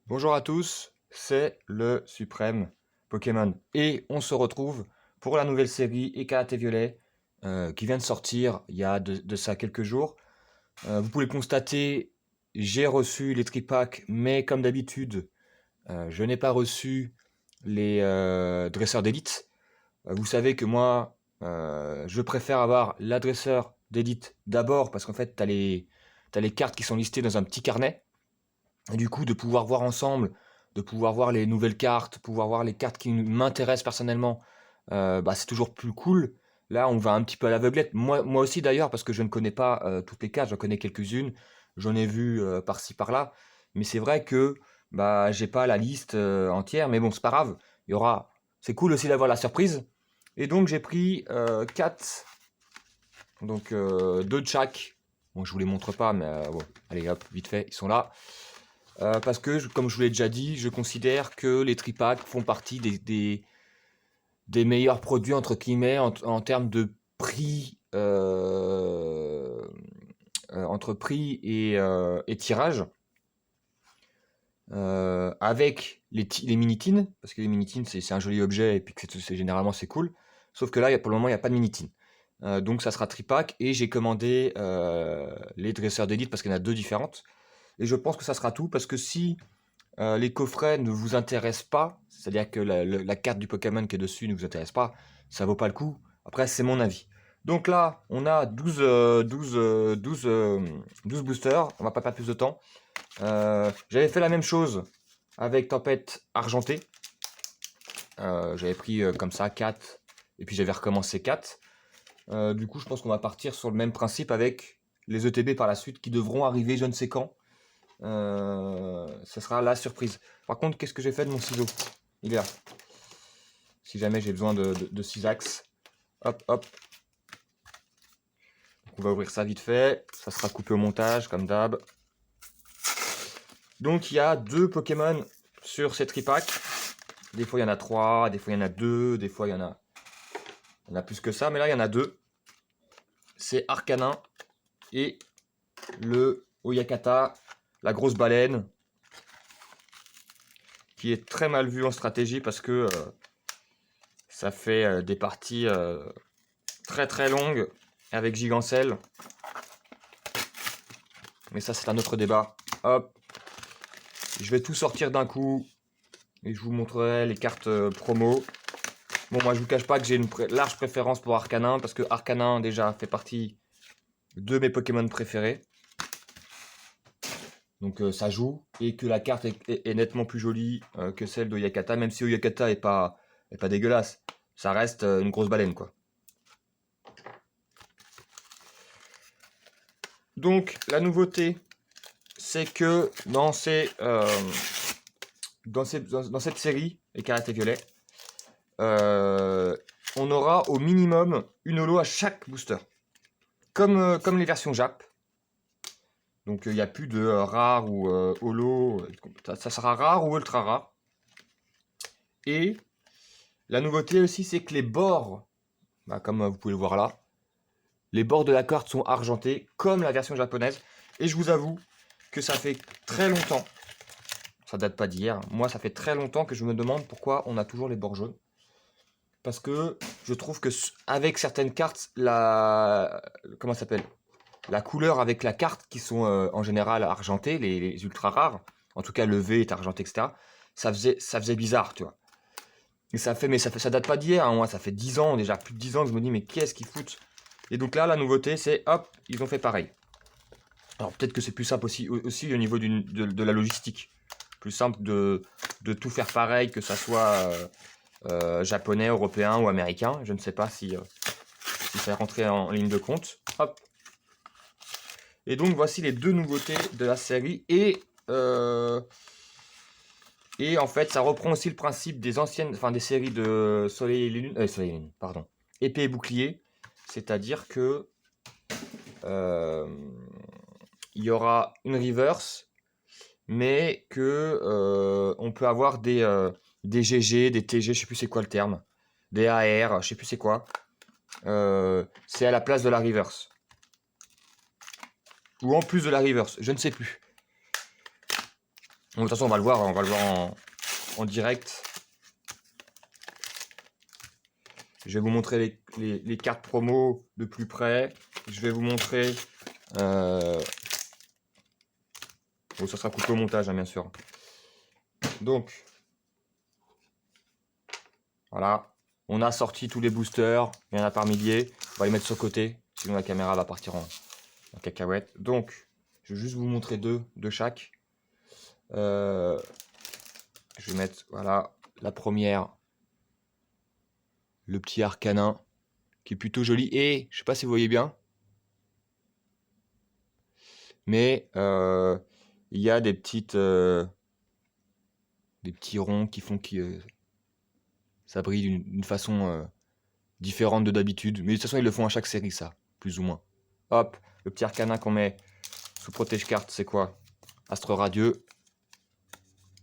Bonjour à tous, c'est le Suprême Pokémon et on se retrouve pour la nouvelle série Écarlate et Violet qui vient de sortir il y a de ça quelques jours. Vous pouvez le constater, j'ai reçu les tripacks, mais comme d'habitude, je n'ai pas reçu les dresseurs d'élite. Vous savez que moi, je préfère avoir l'adresseur d'élite d'abord parce qu'en fait, t'as les cartes qui sont listées dans un petit carnet. Et du coup, de pouvoir voir ensemble, de pouvoir voir les nouvelles cartes, pouvoir voir les cartes qui m'intéressent personnellement, bah, c'est toujours plus cool. Là, on va un petit peu à l'aveuglette. Moi aussi d'ailleurs, parce que je ne connais pas toutes les cartes, j'en connais quelques-unes, j'en ai vu par-ci par-là. Mais c'est vrai que bah, j'ai pas la liste entière, mais bon, c'est pas grave. Il y aura. C'est cool aussi d'avoir la surprise. Et donc j'ai pris 4, donc 2 de chaque. Bon, je vous les montre pas, mais bon, allez hop, vite fait, ils sont là. Parce que, comme je vous l'ai déjà dit, je considère que les tripacks font partie des meilleurs produits, entre guillemets, en termes de prix, entre prix et tirage. Avec les mini-tins, parce que les mini-tins, c'est un joli objet, et puis que généralement c'est cool. Sauf que là, pour le moment, il n'y a pas de mini-tin. Donc ça sera tripack, et j'ai commandé les dresseurs d'élite, parce qu'il y en a deux différentes. Et je pense que ça sera tout, parce que si les coffrets ne vous intéressent pas, c'est-à-dire que la carte du Pokémon qui est dessus ne vous intéresse pas, ça vaut pas le coup. Après, c'est mon avis. Donc là, on a 12 boosters. On va pas perdre plus de temps. J'avais fait la même chose avec Tempête Argentée. J'avais pris comme ça 4. Et puis j'avais recommencé 4. Du coup, je pense qu'on va partir sur le même principe avec les ETB par la suite qui devront arriver je ne sais quand. Ce sera la surprise. Par contre, qu'est-ce que j'ai fait de mon ciseau? Il est là. Si jamais j'ai besoin de 6 axes. Hop, hop. Donc on va ouvrir ça vite fait. Ça sera coupé au montage, comme d'hab. Donc il y a 2 Pokémon sur ces tripacks. Des fois il y en a 3, des fois il y en a 2, des fois il y en a plus que ça. Mais là il y en a 2. C'est Arcanin et le Oyakata, la grosse baleine, qui est très mal vu en stratégie parce que ça fait des parties très très longues avec Gigancel. Mais ça c'est un autre débat. Hop. Je vais tout sortir d'un coup. Et je vous montrerai les cartes promo. Bon, moi je vous cache pas que j'ai une large préférence pour Arcanin. Parce que Arcanin déjà fait partie de mes Pokémon préférés. Donc ça joue. Et que la carte est nettement plus jolie que celle d'Oyakata. Même si Oyakata est pas dégueulasse. Ça reste une grosse baleine quoi. Donc la nouveauté, c'est que dans cette série, Écarlate et Violet, on aura au minimum une holo à chaque booster. Comme les versions Jap. Donc il n'y a plus de rare ou holo. Ça sera rare ou ultra rare. Et la nouveauté aussi, c'est que les bords, bah, comme vous pouvez le voir là, les bords de la carte sont argentés, comme la version japonaise. Et je vous avoue que ça fait très longtemps, ça date pas d'hier, moi ça fait très longtemps que je me demande pourquoi on a toujours les bords jaunes. Parce que je trouve que avec certaines cartes, comment ça s'appelle, la couleur avec la carte, qui sont en général argentées, les ultra rares, en tout cas le V est argenté, etc., ça faisait bizarre, tu vois. Et ça date pas d'hier, hein, moi, ça fait 10 ans, déjà plus de 10 ans que je me dis, mais qu'est-ce qu'ils foutent? Et donc là, la nouveauté, c'est, hop, ils ont fait pareil. Alors peut-être que c'est plus simple aussi au niveau de la logistique. Plus simple de tout faire pareil, que ça soit japonais, européen ou américain. Je ne sais pas si ça est rentré en ligne de compte. Hop. Et donc voici les deux nouveautés de la série. Et en fait, ça reprend aussi le principe des anciennes, enfin des séries de Soleil et Lune, pardon, Épée et Bouclier. C'est-à-dire que il y aura une reverse, mais que on peut avoir des GG, des TG, je sais plus c'est quoi le terme, des AR, je sais plus c'est quoi. C'est à la place de la reverse. Ou en plus de la reverse, je ne sais plus. Bon, de toute façon, on va le voir en direct. Je vais vous montrer les cartes promo de plus près. Je vais vous montrer... Bon, ça sera coupé au montage, hein, bien sûr. Donc, voilà. On a sorti tous les boosters. Il y en a par milliers. On va les mettre sur le côté. Sinon, la caméra va partir en cacahuète. Donc, je vais juste vous montrer deux de chaque. Je vais mettre, voilà, la première. Le petit Arcanin. Qui est plutôt joli. Et, je sais pas si vous voyez bien. Mais, il y a des petites... des petits ronds qui font que ça brille d'une façon différente de d'habitude. Mais de toute façon, ils le font à chaque série, ça, plus ou moins. Hop, le petit Arcanin qu'on met sous protège carte, c'est quoi? Astre radieux.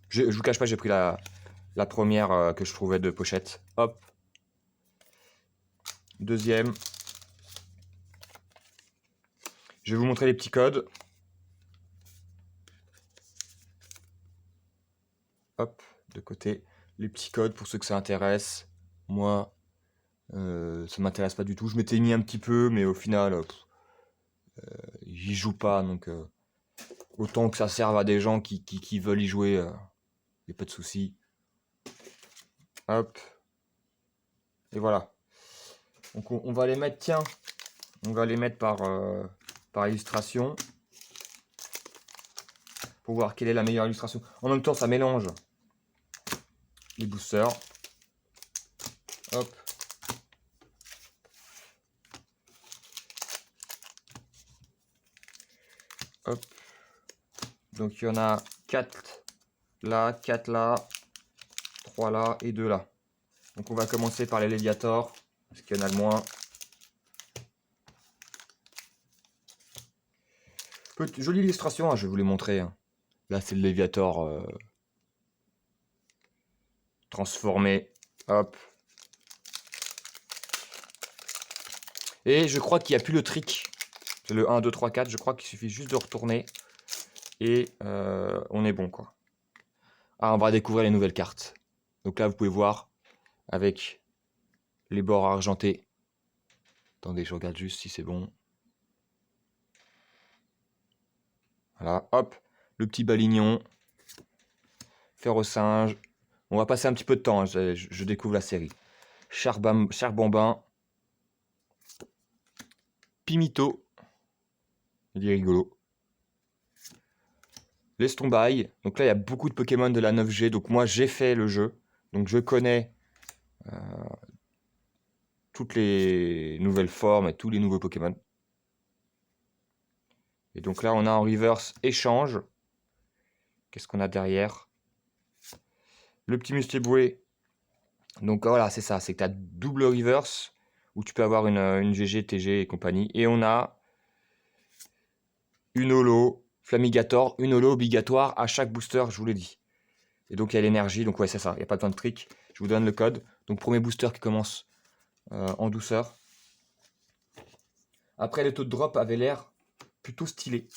Je vous cache pas, j'ai pris la première que je trouvais de pochette. Hop. Deuxième. Je vais vous montrer les petits codes. Hop, de côté. Les petits codes pour ceux que ça intéresse. Moi, ça m'intéresse pas du tout. Je m'étais mis un petit peu, mais au final, j'y joue pas. Donc, autant que ça serve à des gens qui veulent y jouer, y a pas de souci. Hop. Et voilà. Donc, on va les mettre, tiens, on va les mettre par illustration. Pour voir quelle est la meilleure illustration. En même temps, ça mélange les boosters. Hop. Hop. Donc il y en a 4 là, 4 là, 3 là et 2 là. Donc on va commencer par les Léviator, parce qu'il y en a le moins. Jolie illustration, hein, je vais vous les montrer. Hein. Là c'est le Léviator transformé. Hop. Et je crois qu'il n'y a plus le trick. C'est le 1, 2, 3, 4. Je crois qu'il suffit juste de retourner. Et on est bon quoi. Ah, on va découvrir les nouvelles cartes. Donc là vous pouvez voir avec les bords argentés. Attendez, je regarde juste si c'est bon. Voilà, hop, le petit balignon. Fer au singe. On va passer un petit peu de temps, hein, je découvre la série. Charbambin. Pimito. Il est rigolo. Lestombaille. Donc là, il y a beaucoup de Pokémon de la 9G. Donc moi, j'ai fait le jeu. Donc je connais toutes les nouvelles formes et tous les nouveaux Pokémon. Et donc là, on a en reverse échange. Qu'est-ce qu'on a derrière? Le petit Mustiboué. Donc voilà, c'est ça. C'est que tu as double reverse où tu peux avoir une GG, TG et compagnie. Et on a une holo Flamigator, une holo obligatoire à chaque booster, je vous l'ai dit. Et donc il y a l'énergie, donc ouais c'est ça, il n'y a pas besoin de trick. Je vous donne le code. Donc premier booster qui commence en douceur. Après le taux de drop avait l'air plutôt stylé.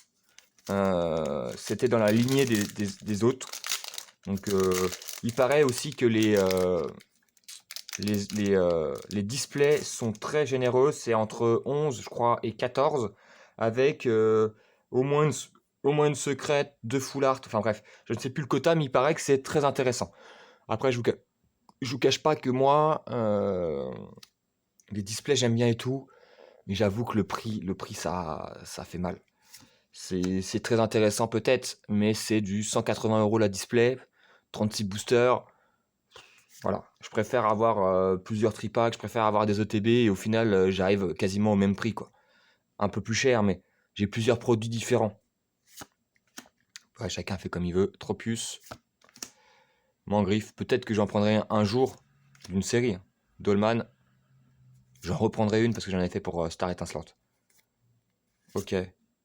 C'était dans la lignée des autres. Donc il paraît aussi que les displays sont très généreux. C'est entre 11 je crois et 14 avec au moins une secrète, 2 full art, enfin bref, je ne sais plus le quota, mais il paraît que c'est très intéressant. Après, je vous cache pas que moi, les displays j'aime bien et tout, mais j'avoue que le prix ça fait mal. C'est très intéressant peut-être, mais c'est du 180 € la display, 36 boosters. Voilà, je préfère avoir plusieurs tripacks, je préfère avoir des ETB et au final j'arrive quasiment au même prix quoi. Un peu plus cher, mais j'ai plusieurs produits différents. Ouais, chacun fait comme il veut. Tropius, Mangriffe, peut-être que j'en prendrai un jour d'une série. Dolman, j'en reprendrai une parce que j'en ai fait pour Star Étincelante. Ok,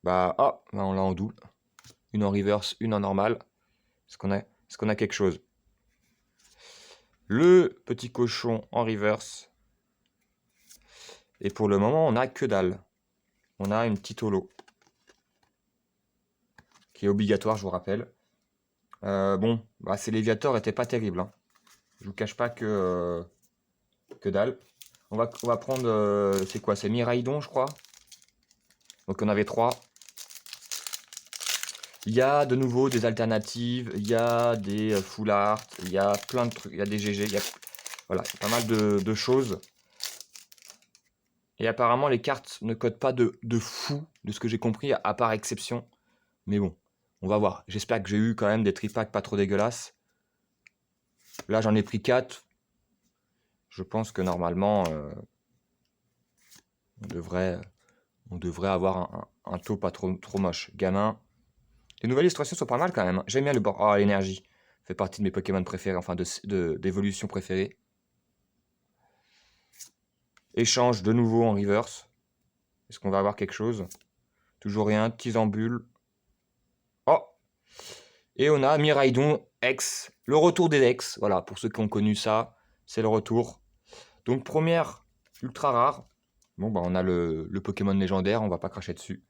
bah on l'a en double. Une en reverse, une en normal. Est-ce qu'on a quelque chose? Le petit cochon en reverse. Et pour le moment, on a que dalle. On a une petite holo. Qui est obligatoire, je vous rappelle. Bon, bah, ces Léviator étaient pas terribles. Hein. Je vous cache pas que dalle. On va prendre, c'est quoi? C'est Miraidon, je crois. Donc on avait 3. Il y a de nouveau des alternatives, il y a des full art, il y a plein de trucs, il y a des GG, voilà, pas mal de choses. Et apparemment les cartes ne codent pas de fou, de ce que j'ai compris, à part exception. Mais bon, on va voir. J'espère que j'ai eu quand même des tripacks pas trop dégueulasses. Là j'en ai pris 4. Je pense que normalement on devrait avoir un taux pas trop moche. Gamin. Les nouvelles illustrations sont pas mal quand même. Hein. J'aime bien le bord. Oh, l'énergie. Fait partie de mes Pokémon préférés, enfin d'évolution préférée. Échange de nouveau en reverse. Est-ce qu'on va avoir quelque chose? Toujours rien. Tisambule. Oh! Et on a Miraidon X. Le retour des X. Voilà, pour ceux qui ont connu ça, c'est le retour. Donc, première ultra rare. Bon, bah, on a le Pokémon légendaire, on va pas cracher dessus.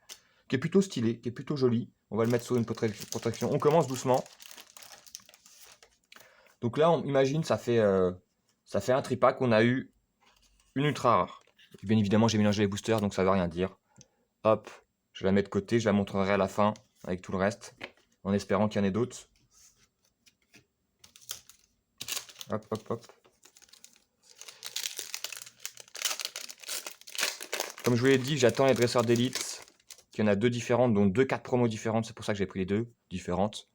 Qui est plutôt stylé, qui est plutôt joli. On va le mettre sur une protection. On commence doucement. Donc là, on imagine, ça fait un tripack. On a eu une ultra rare. Bien évidemment, j'ai mélangé les boosters, donc ça ne veut rien dire. Hop, je la mets de côté, je la montrerai à la fin avec tout le reste, en espérant qu'il y en ait d'autres. Hop, hop, hop. Comme je vous l'ai dit, j'attends les dresseurs d'élite. Il y en a 2 différentes, dont 2 cartes promo différentes. C'est pour ça que j'ai pris les 2 différentes.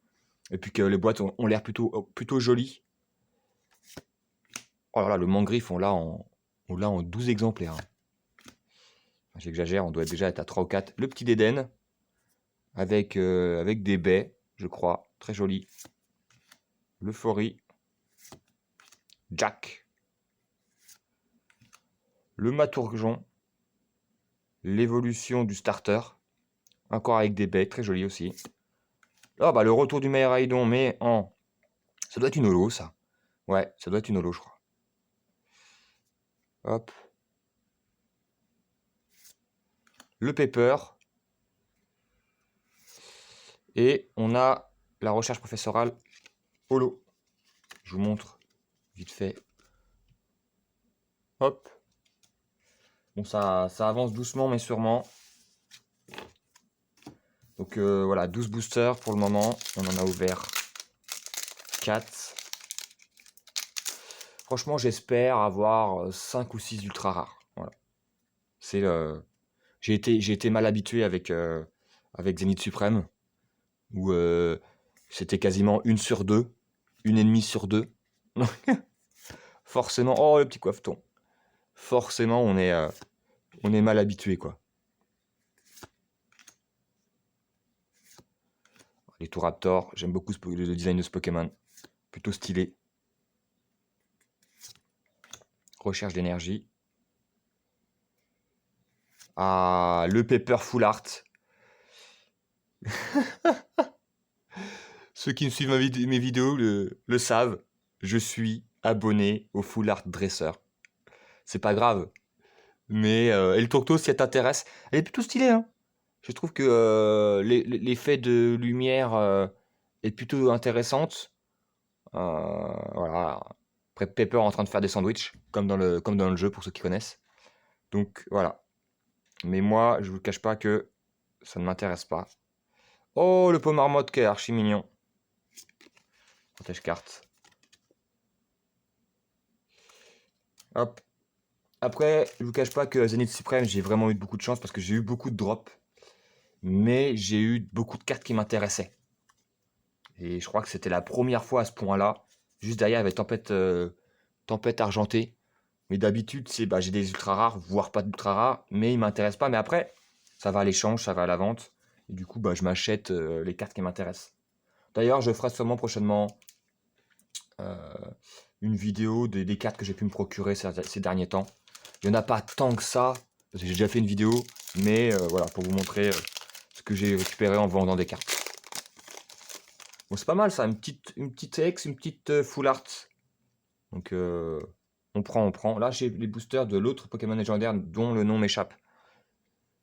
Et puis que les boîtes ont l'air plutôt jolies. Oh là là, le Mangriffe, on l'a en 12 exemplaires. Hein. J'exagère, on doit déjà être à 3 ou 4. Le petit Dédenne, avec des baies, je crois. Très joli. L'Euphorie. Jack. Le Maturgon. L'évolution du starter. Encore avec des baies, très joli aussi. Ah bah le retour du Miraidon, mais en... Ça doit être une holo, ça. Ouais, ça doit être une holo, je crois. Hop. Le Pepper. Et on a la recherche professorale holo. Je vous montre vite fait. Hop. Bon, ça avance doucement mais sûrement. Donc voilà, 12 boosters pour le moment. On en a ouvert 4. Franchement, j'espère avoir 5 ou 6 ultra rares. Voilà. C'est j'ai été mal habitué avec Zénith Suprême, où c'était quasiment 1 sur 2, 1,5 sur 2. Forcément, oh le petit coiffeton. Forcément, on est mal habitué, quoi. Les Touraptor, j'aime beaucoup le design de ce Pokémon. Plutôt stylé. Recherche d'énergie. Ah, le Pepper Full Art. Ceux qui me suivent mes vidéos le savent. Je suis abonné au Full Art Dresseur. C'est pas grave. Mais et le Tourteau, si elle t'intéresse, elle est plutôt stylée. Hein. Je trouve que l'effet de lumière est plutôt intéressante. Voilà. Après, Pepper en train de faire des sandwichs, comme dans le jeu, pour ceux qui connaissent. Donc voilà. Mais moi, je vous cache pas que ça ne m'intéresse pas. Oh, le pot marmotte qui est archi mignon. Protège carte. Hop. Après, je vous cache pas que Zenith Supreme, j'ai vraiment eu beaucoup de chance parce que j'ai eu beaucoup de drops. Mais j'ai eu beaucoup de cartes qui m'intéressaient. Et je crois que c'était la première fois à ce point-là. Juste derrière, il y avait Tempête Argentée. Mais d'habitude, j'ai des ultra rares, voire pas d'ultra rares. Mais ils m'intéressent pas. Mais après, ça va à l'échange, ça va à la vente. Et du coup, je m'achète les cartes qui m'intéressent. D'ailleurs, je ferai sûrement prochainement une vidéo des cartes que j'ai pu me procurer ces derniers temps. Il n'y en a pas tant que ça, parce que j'ai déjà fait une vidéo, mais voilà, pour vous montrer ce que j'ai récupéré en vendant des cartes. Bon, c'est pas mal ça, une petite X, une petite full art. Donc on prend. Là, j'ai les boosters de l'autre Pokémon légendaire dont le nom m'échappe.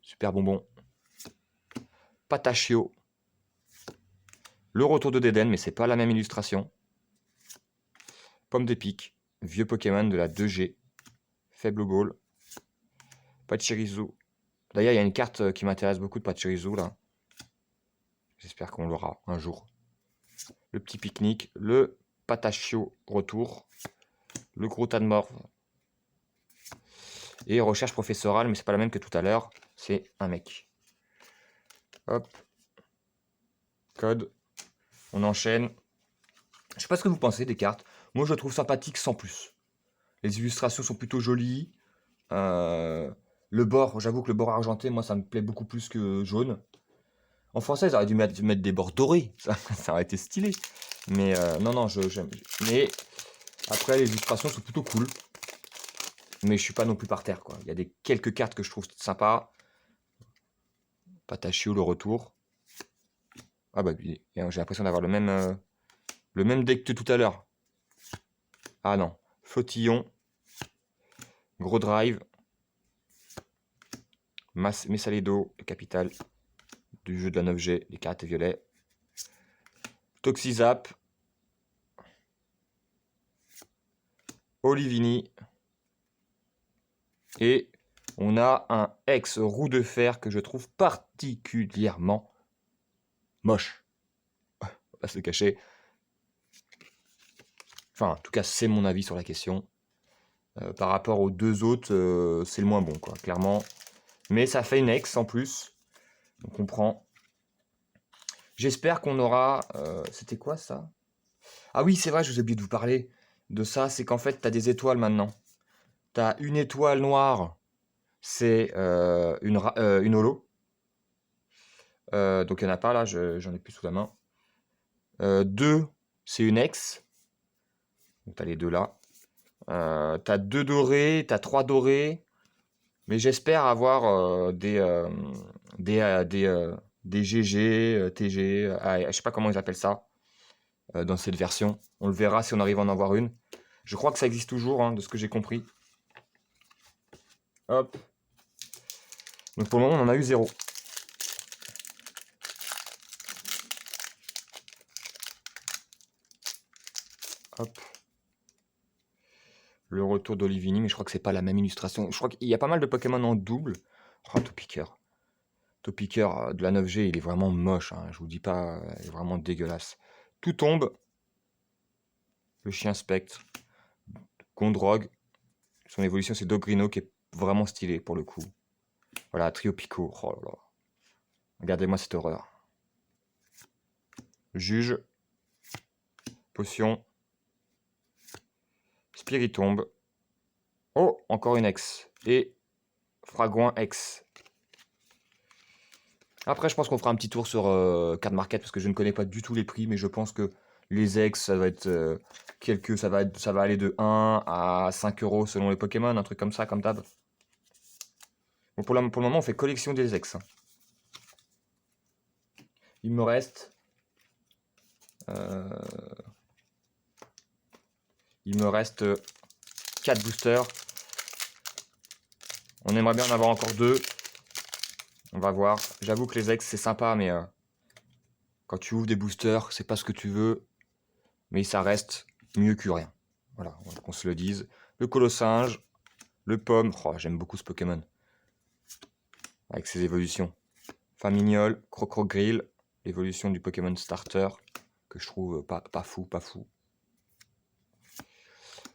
Super bonbon. Patachio. Le retour de Dédenne, mais c'est pas la même illustration. Pomme d'épic, vieux Pokémon de la 2G. Faible Ball. Pachirisu. D'ailleurs, il y a une carte qui m'intéresse beaucoup de Pachirisu là. J'espère qu'on l'aura un jour. Le petit pique-nique. Le Patachio retour. Le gros tas de morve. Et recherche professorale, mais c'est pas la même que tout à l'heure. C'est un mec. Hop. Code. On enchaîne. Je sais pas ce que vous pensez des cartes. Moi, je le trouve sympathique sans plus. Les illustrations sont plutôt jolies. Le bord, j'avoue que le bord argenté, moi, ça me plaît beaucoup plus que jaune. En français, ils auraient dû mettre des bords dorés. Ça aurait été stylé. Mais non, non, j'aime. Mais après, les illustrations sont plutôt cool. Mais je suis pas non plus par terre, quoi. Il y a quelques cartes que je trouve sympas. Patachio, le retour. Ah bah, j'ai l'impression d'avoir le même deck que tout à l'heure. Ah non. Flottillon. Gros drive. Messaledo, le capital du jeu de la 9G, les cartes violets. Toxizap. Olivini. Et on a un ex roue de fer que je trouve particulièrement moche. On va pas se le cacher. Enfin, en tout cas, c'est mon avis sur la question. Par rapport aux deux autres, c'est le moins bon, quoi, clairement. Mais ça fait une ex en plus. Donc on prend. J'espère qu'on aura... C'était quoi ça? Ah oui, c'est vrai, je vous ai oublié de vous parler de ça. C'est qu'en fait, tu as des étoiles maintenant. Tu as une étoile noire. C'est une holo. Donc il n'y en a pas là, j'en ai plus sous la main. 2, c'est une ex. Donc tu as les deux là. Tu as 2 dorés, tu as 3 dorés. Mais j'espère avoir des GG, TG, je sais pas comment ils appellent ça, dans cette version. On le verra si on arrive à en avoir une. Je crois que ça existe toujours, hein, de ce que j'ai compris. Hop. Donc pour le moment, on en a eu 0. Hop. Le retour d'Olivini, mais je crois que c'est pas la même illustration. Je crois qu'il y a pas mal de Pokémon en double. Oh, Topiqueur. Topiqueur de la 9G, il est vraiment moche, hein, je vous dis pas, il est vraiment dégueulasse. Tout tombe. Le chien spectre. Gondrog. Son évolution, c'est Dogrino qui est vraiment stylé pour le coup. Voilà, Trio Pico. Oh là là. Regardez-moi cette horreur. Juge. Potion. Spiritombe. Oh, encore une ex. Et Fragouin ex. Après, je pense qu'on fera un petit tour sur Card Market parce que je ne connais pas du tout les prix, mais je pense que les ex, ça va être ça va aller de 1 à 5 euros selon les Pokémon, un truc comme ça, comme d'hab. Bon, pour le moment, on fait collection des ex. Il me reste... il me reste 4 boosters. On aimerait bien en avoir encore 2. On va voir. J'avoue que les ex, c'est sympa, mais quand tu ouvres des boosters, c'est pas ce que tu veux. Mais ça reste mieux que rien. Voilà, qu'on se le dise. Le Colossinge, le Pomme. Oh, j'aime beaucoup ce Pokémon. Avec ses évolutions. Famignol, Crocogrille, l'évolution du Pokémon Starter, que je trouve pas fou.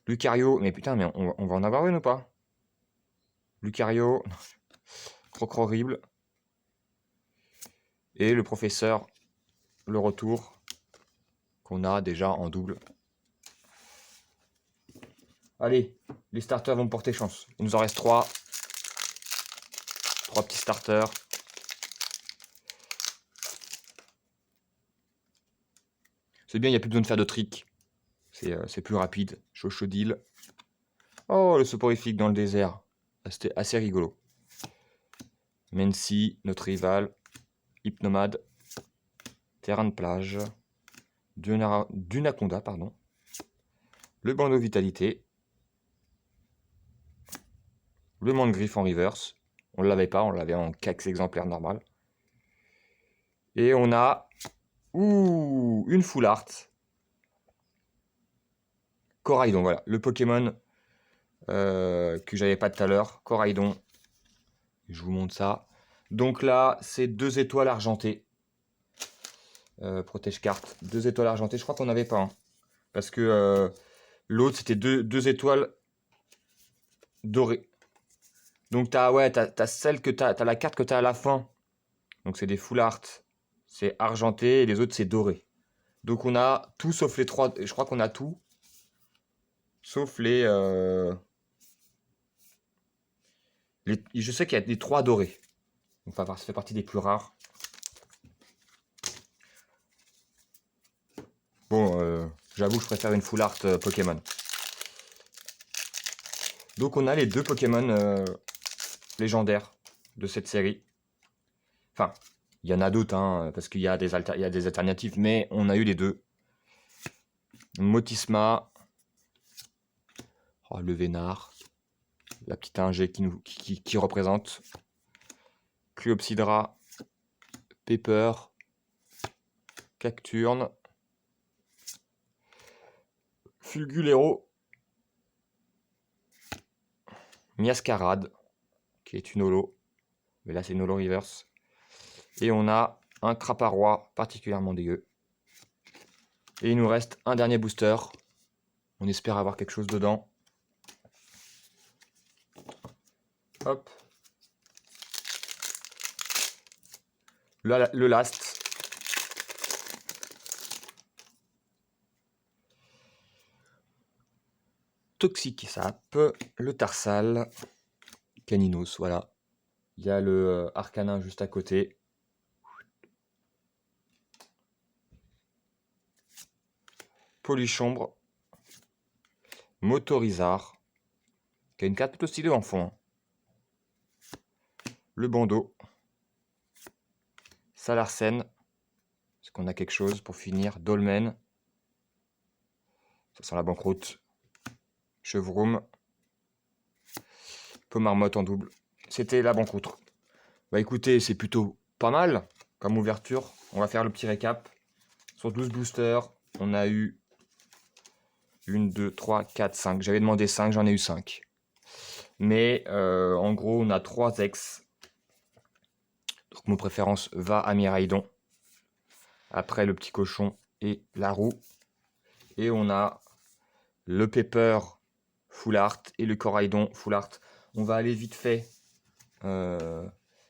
Lucario, mais putain, mais on va en avoir une ou pas? Lucario, Crocrorible. Et le professeur, le retour, qu'on a déjà en double. Allez, les starters vont me porter chance. Il nous en reste 3. 3 petits starters. C'est bien, il n'y a plus besoin de faire de tricks. C'est plus rapide. Chochodile. Oh, le soporifique dans le désert. C'était assez rigolo. Mency, notre rival. Hypnomade. Terrain de plage. Dunaconda, pardon. Le bandeau vitalité. Le Mandgriffe en reverse. On ne l'avait pas, on l'avait en cax exemplaire normal. Et on a Ouh, une full art. Coraidon, voilà. Le Pokémon que j'avais pas tout à l'heure. Coraidon. Je vous montre ça. Donc là, c'est 2 étoiles argentées. Protège carte. 2 étoiles argentées. Je crois qu'on n'avait pas. Hein. Parce que l'autre, c'était deux étoiles dorées. Donc t'as celle que t'as la carte que t'as à la fin. Donc c'est des full art. C'est argenté et les autres c'est doré. Donc on a tout sauf les 3. Je crois qu'on a tout. Sauf je sais qu'il y a des 3 dorés. Donc ça fait partie des plus rares. Bon, j'avoue que je préfère une full art Pokémon. Donc on a les 2 Pokémon légendaires de cette série. Enfin, il y en a d'autres, hein, parce qu'il y a des alternatives, mais on a eu les 2. Motisma, le Vénard, la petite ingé qui représente. Cleopsidra, Pepper, Cacturne, Fulgulero, Miascarade, qui est une holo, mais là c'est une holo reverse. Et on a un Craparois particulièrement dégueu. Et il nous reste un dernier booster. On espère avoir quelque chose dedans. Hop. Le last. Toxic Sap, le Tarsal, Caninos, voilà. Il y a le Arcanin juste à côté. Polychombre, Motorizard, qui a une carte plutôt stylée en fond. Le bandeau, Salarsen, est-ce qu'on a quelque chose pour finir? Dolmen, ça sent la banqueroute. Chevroom, Pomarmotte en double. C'était la banqueroute. Bah écoutez, c'est plutôt pas mal comme ouverture. On va faire le petit récap. Sur 12 boosters, on a eu 1, 2, 3, 4, 5. J'avais demandé 5, j'en ai eu 5. Mais en gros, on a 3 ex. Donc mon préférence va à Miraidon. Après le petit cochon et la roue. Et on a le Pepper full art et le Coraidon full art. On va aller vite fait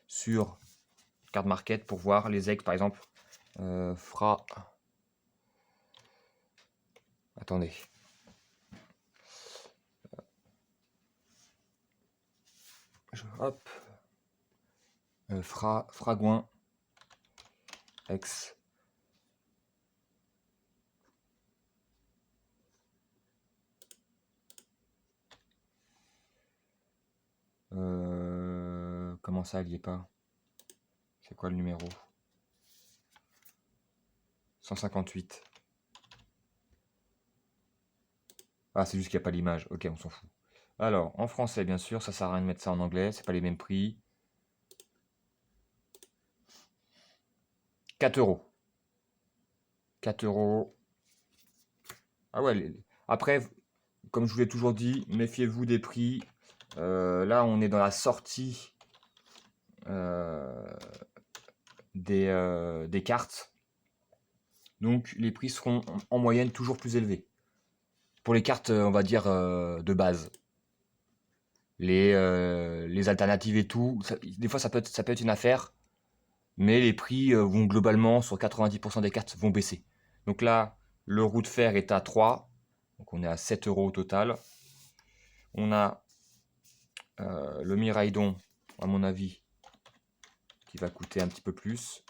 sur Card Market pour voir les ex par exemple. Attendez. Hop. Fragouin. Ex. Comment ça, il n'y est pas? C'est quoi le numéro? 158. Ah, c'est juste qu'il n'y a pas l'image. Ok, on s'en fout. Alors, en français, bien sûr, ça sert à rien de mettre ça en anglais. C'est pas les mêmes prix. 4 euros. 4 euros. Ah ouais, après, comme je vous l'ai toujours dit, méfiez-vous des prix. Là, on est dans la sortie des cartes. Donc, les prix seront en moyenne toujours plus élevés. Pour les cartes, on va dire, de base. Les alternatives et tout, des fois, ça peut être une affaire. Mais les prix vont globalement, sur 90% des cartes, vont baisser. Donc là, le roue de fer est à 3. Donc on est à 7 euros au total. On a le Miraidon, à mon avis, qui va coûter un petit peu plus.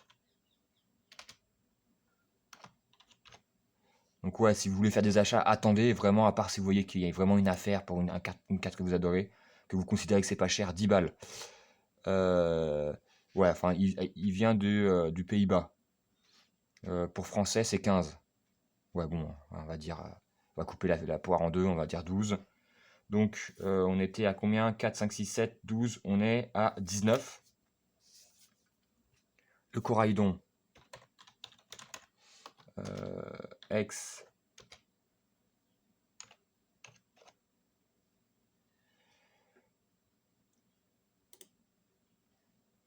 Donc ouais, si vous voulez faire des achats, attendez vraiment, à part si vous voyez qu'il y a vraiment une affaire pour une carte que vous adorez, que vous considérez que c'est pas cher, 10 balles. Ouais, enfin, il vient du Pays-Bas. Pour français, c'est 15. Ouais, bon, on va dire, on va couper la poire en deux, on va dire 12. Donc, on était à combien? 4, 5, 6, 7, 12, on est à 19. Le Coraidon, X.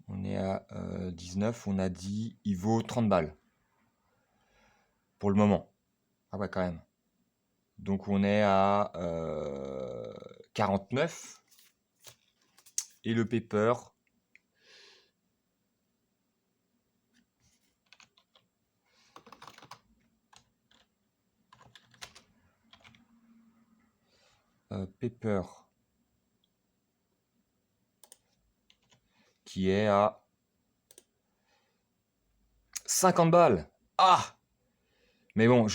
On est à 19, on a dit il vaut 30 balles. Pour le moment. Ah ouais, quand même. Donc on est à 49. Et le paper. Paper. Qui est à 50 balles. Ah! Mais bon,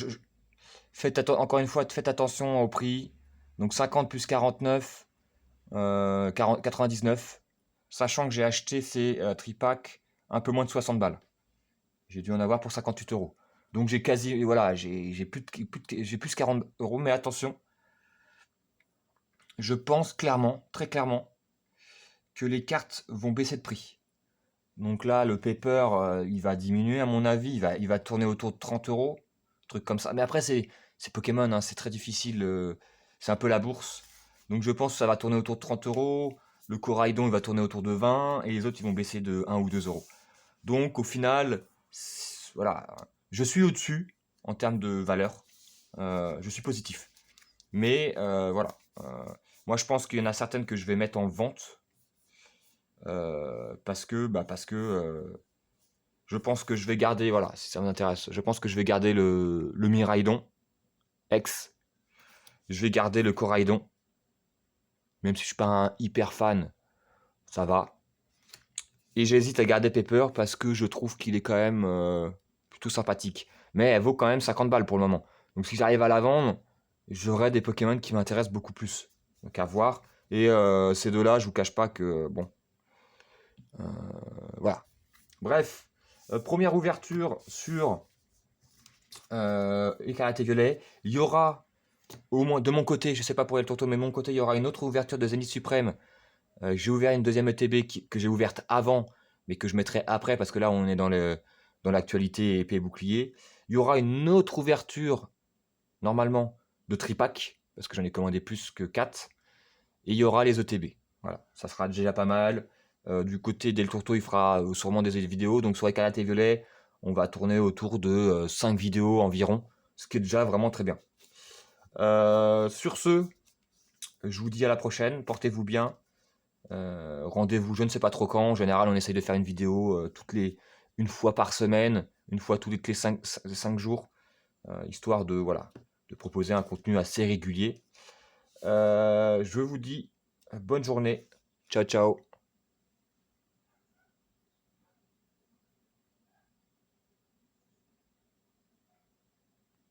encore une fois, faites attention au prix. Donc 50 plus 49, 99. Sachant que j'ai acheté ces tripack un peu moins de 60 balles. J'ai dû en avoir pour 58 euros. Donc j'ai quasi, voilà, j'ai plus de 40 euros. Mais attention, je pense clairement, très clairement, que les cartes vont baisser de prix. Donc là, le paper, il va diminuer à mon avis. Il va tourner autour de 30 euros, truc comme ça. Mais après, c'est Pokémon, hein, c'est très difficile. C'est un peu la bourse. Donc je pense que ça va tourner autour de 30 euros. Le Coraidon, il va tourner autour de 20. Et les autres, ils vont baisser de 1 ou 2 euros. Donc au final, voilà, je suis au-dessus en termes de valeur. Je suis positif. Mais voilà. Moi, je pense qu'il y en a certaines que je vais mettre en vente. Parce que je pense que je vais garder, voilà, si ça m'intéresse, je pense que je vais garder le Miraidon X. Je vais garder le Coraidon. Même si je suis pas un hyper fan, ça va. Et j'hésite à garder Pepper parce que je trouve qu'il est quand même plutôt sympathique. Mais elle vaut quand même 50 balles pour le moment. Donc si j'arrive à la vendre, j'aurai des Pokémon qui m'intéressent beaucoup plus. Donc à voir. Et ces deux-là, je vous cache pas que, bon, voilà. Bref, première ouverture sur Écarlate et Violet. Il y aura, au moins de mon côté, je sais pas pour El Tonto, mais de mon côté, il y aura une autre ouverture de Zénith Suprême. J'ai ouvert une deuxième ETB que j'ai ouverte avant, mais que je mettrai après, parce que là, on est dans l'actualité épée et bouclier. Il y aura une autre ouverture, normalement, de tripack, parce que j'en ai commandé plus que 4. Et il y aura les ETB. Voilà, ça sera déjà pas mal. Du côté d'El Turto, il fera sûrement des vidéos. Donc sur Écarlate et Violet, on va tourner autour de 5 vidéos environ, ce qui est déjà vraiment très bien. Sur ce, je vous dis à la prochaine. Portez-vous bien. Rendez-vous, je ne sais pas trop quand. En général, on essaye de faire une vidéo une fois par semaine, une fois tous les 5 jours, histoire de, voilà, de proposer un contenu assez régulier. Je vous dis bonne journée. Ciao, ciao.